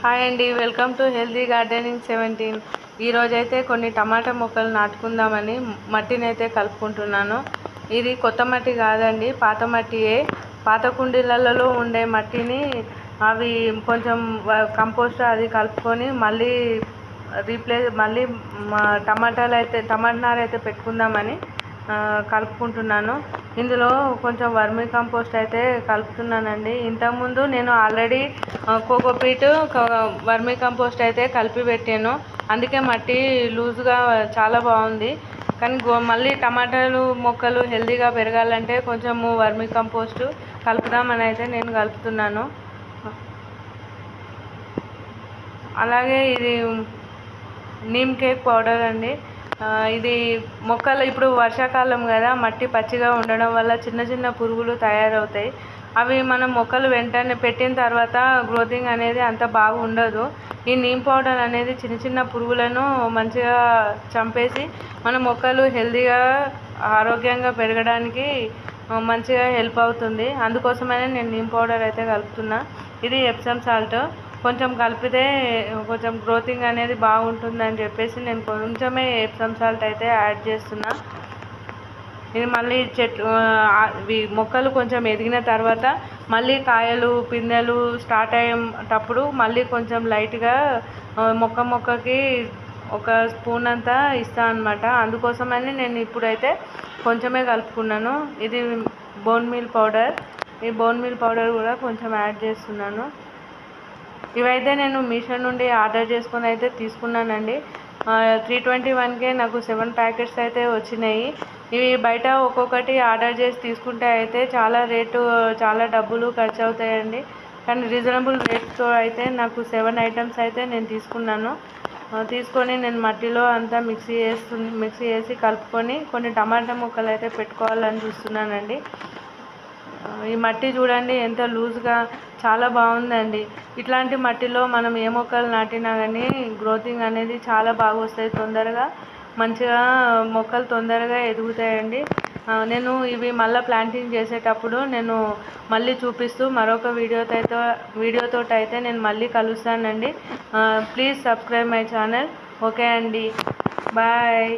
Hi అండి, welcome to healthy gardening 17. ఈరోజైతే కొన్ని టమాటా మొక్కలు నాటుకుందామని మట్టిని అయితే కలుపుకుంటున్నాను. ఇది కొత్త మట్టి కాదండి, పాత మట్టియే. పాత కుండీలలో ఉండే మట్టిని అవి కొంచెం కంపోస్ట్ అది కలుపుకొని మళ్ళీ టమాటా నారు అయితే పెట్టుకుందామని కలుపుకుంటున్నాను. ఇందులో కొంచెం వర్మీ కంపోస్ట్ అయితే కలుపుతున్నానండి. ఇంతకుముందు నేను ఆల్రెడీ కోకోపీట్ వర్మీ కంపోస్ట్ అయితే కలిపి పెట్టాను, అందుకే మట్టి లూజ్గా చాలా బాగుంది. కానీ మళ్ళీ టమాటాలు మొక్కలు హెల్తీగా పెరగాలంటే కొంచెము వర్మీ కంపోస్ట్ కలుపుదామని అయితే నేను కలుపుతున్నాను. అలాగే ఇది నీమ్ కేక్ పౌడర్ అండి. ఇది మొక్కలు ఇప్పుడు వర్షాకాలం కదా, మట్టి పచ్చిగా ఉండడం వల్ల చిన్న చిన్న పురుగులు తయారవుతాయి. అవి మనం మొక్కలు వెంటనే పెట్టిన తర్వాత గ్రోతింగ్ అనేది అంత బాగా ఉండదు. ఈ నీమ్ పౌడర్ అనేది చిన్న చిన్న పురుగులను మంచిగా చంపేసి మన మొక్కలు హెల్తీగా ఆరోగ్యంగా పెరగడానికి మంచిగా హెల్ప్ అవుతుంది. అందుకోసమైనా నేను నీమ్ పౌడర్ అయితే కలుపుతున్నా. ఇది ఎప్సమ్ సాల్ట్ కొంచెం కలిపితే కొంచెం గ్రోతింగ్ అనేది బాగుంటుందని చెప్పేసి నేను కొంచెమే ఎప్సమ్ సాల్ట్ అయితే యాడ్ చేస్తున్నా. ఇది మళ్ళీ మొక్కలు కొంచెం ఎదిగిన తర్వాత మళ్ళీ కాయలు పిందెలు స్టార్ట్ అయ్యేటప్పుడు మళ్ళీ కొంచెం లైట్గా మొక్కకి ఒక స్పూన్ అంతా ఇస్తాను అనమాట. అందుకోసమని నేను ఇప్పుడైతే కొంచెమే కలుపుకున్నాను. ఇది బోన్ మీల్ పౌడర్, ఈ బోన్ మీల్ పౌడర్ కూడా కొంచెం యాడ్ చేస్తున్నాను. ఇవైతే నేను మీషో నుండి ఆర్డర్ చేసుకొని అయితే తీసుకున్నానండి. 321కే నాకు 7 ప్యాకెట్స్ అయితే వచ్చినాయి. ఇవి బయట ఒక్కొక్కటి ఆర్డర్ చేసి తీసుకుంటే అయితే చాలా డబ్బులు ఖర్చు అవుతాయండి. కానీ రీజనబుల్ రేట్తో అయితే నాకు 7 ఐటమ్స్ అయితే నేను తీసుకున్నాను. తీసుకొని నేను మట్టిలో అంతా మిక్సీ చేసి కలుపుకొని కొన్ని టమాటా ముక్కలు అయితే పెట్టుకోవాలని చూస్తున్నానండి. ఈ మట్టి చూడండి ఎంత లూజ్గా, చాలా బాగుందండి. ఇట్లాంటి మట్టిలో మనం ఏ మొక్కలు నాటినా కానీ గ్రోతింగ్ అనేది చాలా బాగా వస్తాయి. మంచిగా మొక్కలు తొందరగా ఎదుగుతాయండి. నేను ఇవి మళ్ళీ ప్లాంటింగ్ చేసేటప్పుడు నేను మళ్ళీ చూపిస్తూ మరొక వీడియోతో అయితే నేను మళ్ళీ కలుస్తానండి. Please subscribe my channel. Okay అండి, బాయ్.